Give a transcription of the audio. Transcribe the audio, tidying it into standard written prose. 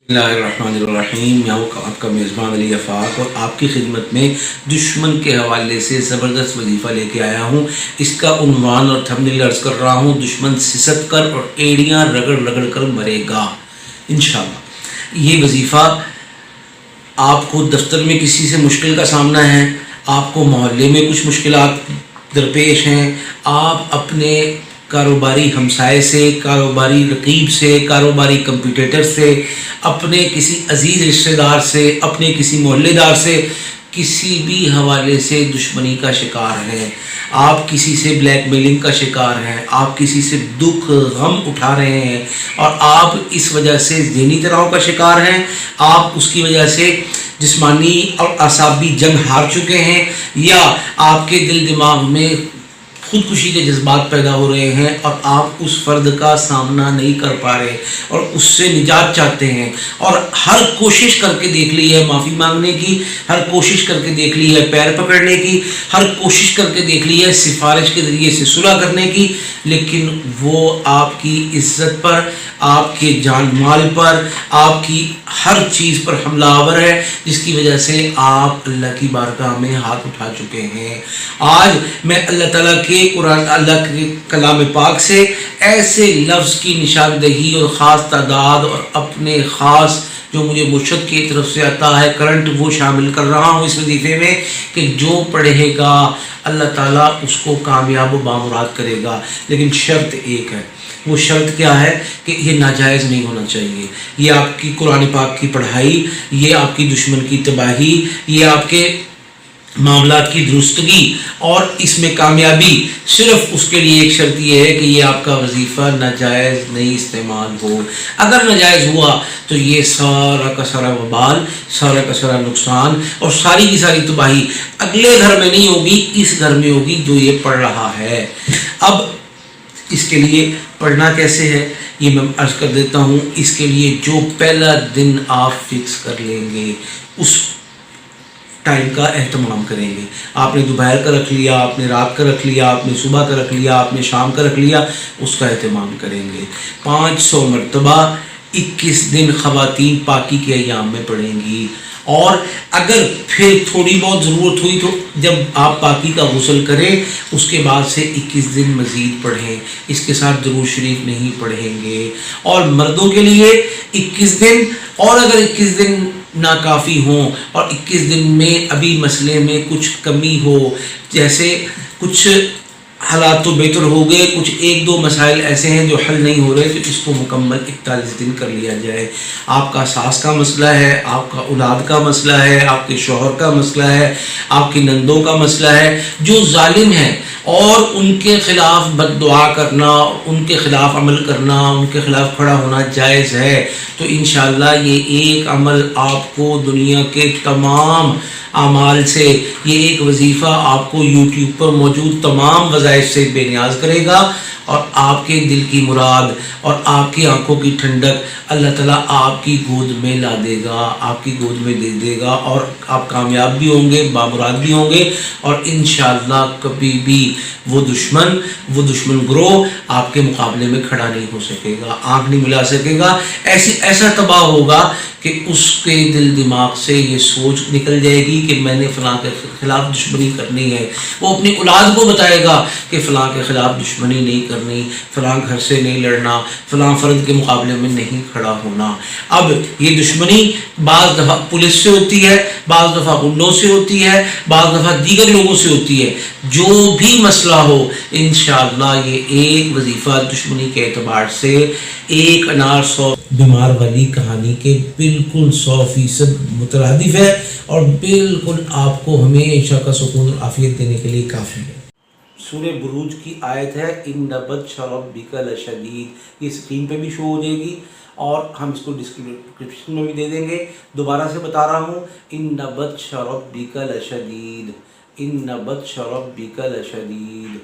बिस्मिल्लाहिर्रहमानिर्रहीम। मैं हूँ आपका मेज़बान अली आफाक और आपकी खिदमत में दुश्मन के हवाले से ज़बरदस्त वजीफ़ा लेके आया हूँ। इसका उन्वान और थंबनेल अर्ज़ कर रहा हूँ, दुश्मन सिसक कर और एड़ियाँ रगड़ रगड़ कर मरेगा इंशाअल्लाह। ये वजीफ़ा आपको दफ्तर में किसी से मुश्किल का सामना है, आपको मोहल्ले में कुछ मुश्किलात दरपेश हैं, आप अपने कारोबारी हमसाए से, कारोबारी रकीब से, कारोबारी कंप्यूटेटर से, अपने किसी अजीज़ रिश्तेदार से, अपने किसी मोहल्लेदार से, किसी भी हवाले से दुश्मनी का शिकार हैं, आप किसी से ब्लैकमेलिंग का शिकार हैं, आप किसी से दुख गम उठा रहे हैं और आप इस वजह से ज़हनी तनाव का शिकार हैं, आप उसकी वजह से जिस्मानी और असाबी जंग हार चुके हैं, या आपके दिल दिमाग में खुदकुशी के जज्बात पैदा हो रहे हैं और आप उस फ़र्द का सामना नहीं कर पा रहे और उससे निजात चाहते हैं और हर कोशिश करके देख ली है माफ़ी मांगने की, हर कोशिश करके देख ली है पैर पकड़ने की, हर कोशिश करके देख ली है सिफारिश के ज़रिए से सुलह करने की, लेकिन वो आपकी इज़्ज़त पर, आपके जान माल पर, आपकी हर चीज़ पर हमलावर है, जिसकी वजह से आप अल्लाह की बारगाह में हाथ उठा चुके हैं। आज मैं अल्लाह ताला के कुरान, अल्लाह के कलाम पाक से ऐसे लफ्ज़ की निशानदही और ख़ास तादाद और अपने ख़ास जो मुझे मुर्शद की तरफ से आता है करंट, वो शामिल कर रहा हूँ इस वजीफ़े में कि जो पढ़ेगा अल्लाह ताला उसको कामयाब व बामुराद करेगा। लेकिन शर्त एक है, वो शर्त क्या है कि ये नाजायज़ नहीं होना चाहिए। ये आपकी कुरान पाक की पढ़ाई, ये आपकी दुश्मन की तबाही, ये आपके मामलात की दुरुस्तगी और इसमें कामयाबी सिर्फ उसके लिए एक शर्त ये है कि ये आपका वजीफ़ा नाजायज़ नहीं इस्तेमाल हो। अगर नाजायज़ हुआ तो ये सारा का सारा वबाल, सारा का सारा नुकसान और सारी की सारी तबाही अगले घर में नहीं होगी, इस घर में होगी जो ये पढ़ रहा है। अब इसके लिए पढ़ना कैसे है ये मैं अर्ज़ कर देता हूँ। इसके लिए जो पहला दिन आप फिक्स कर लेंगे उस टाइम का एहतमाम करेंगे। आपने दोपहर का रख लिया, आपने रात का रख लिया, आपने सुबह का रख लिया, आपने शाम का रख लिया, उसका एहतमाम करेंगे। 500 मरतबा 21 दिन ख़वातीन पाकी के अय्याम में पढ़ेंगी और अगर फिर थोड़ी बहुत ज़रूरत हुई तो जब आप पाकी का गुस्ल करें उसके बाद से 21 दिन मज़ीद पढ़ें। इसके साथ दुरूद शरीफ नहीं पढ़ेंगे। और मर्दों के लिए 21 दिन, और अगर 21 दिन नाकाफ़ी हों और 21 दिन में अभी मसले में कुछ कमी हो, जैसे कुछ हालात तो बेहतर हो गए, कुछ एक दो मसाइल ऐसे हैं जो हल नहीं हो रहे, तो इसको मुकम्मल 41 दिन कर लिया जाए। आपका सास का मसला है, आपका औलाद का मसला है, आपके शौहर का मसला है, आपकी नंदों का मसला है जो जालिम है, और उनके ख़िलाफ़ बद्दुआ करना, उनके ख़िलाफ़ अमल करना, उनके ख़िलाफ़ खड़ा होना जायज़ है। तो इंशाअल्लाह ये एक अमल आपको दुनिया के तमाम आमाल से, ये एक वजीफ़ा आपको यूट्यूब पर मौजूद तमाम वज़ाइफ से बेनियाज करेगा और आपके दिल की मुराद और आपकी आंखों की ठंडक अल्लाह ताला आपकी गोद में ला देगा, आपकी गोद में दे देगा और आप कामयाब भी होंगे, बामुराद भी होंगे और इंशाअल्लाह कभी भी वो दुश्मन ग्रोह आपके मुकाबले में खड़ा नहीं हो सकेगा, आँख नहीं मिला सकेगा। ऐसा तबाह होगा कि उसके दिल दिमाग से ये सोच निकल जाएगी कि मैंने फ़लाँ के ख़िलाफ़ दुश्मनी करनी है। वो अपनी औलाद को बताएगा कि फ़लाँ के ख़िलाफ़ दुश्मनी नहीं करनी, फ़लाँ घर से नहीं लड़ना, फ़लाँ फ़र्द के मुकाबले में नहीं खड़ा होना। अब ये दुश्मनी बाज़ दफ़ा पुलिस से होती है, बाज़ दफ़ा गुंडों से होती है, बाज़ दफ़ा दीगर लोगों से होती है। जो भी मसला हो इंशाअल्लाह ये एक वजीफ़ा दुश्मनी के एतबार से एक अनार 100 बीमार वाली कहानी के बिल्कुल 100% मुतरादिफ है और बिल्कुल आपको हमेशा का सुकून और आफियत देने के लिए काफ़ी है। सूरह बुरूज की आयत है, इन्ना बत्श रब्बिका लशदीद। ये स्क्रीन पे भी शो हो जाएगी और हम इसको डिस्क्रिप्शन में भी दे देंगे। दोबारा से बता रहा हूँ, इन्ना बत्श रब्बिका लशदीद, इन्ना बत्श रब्बिका लशदीद।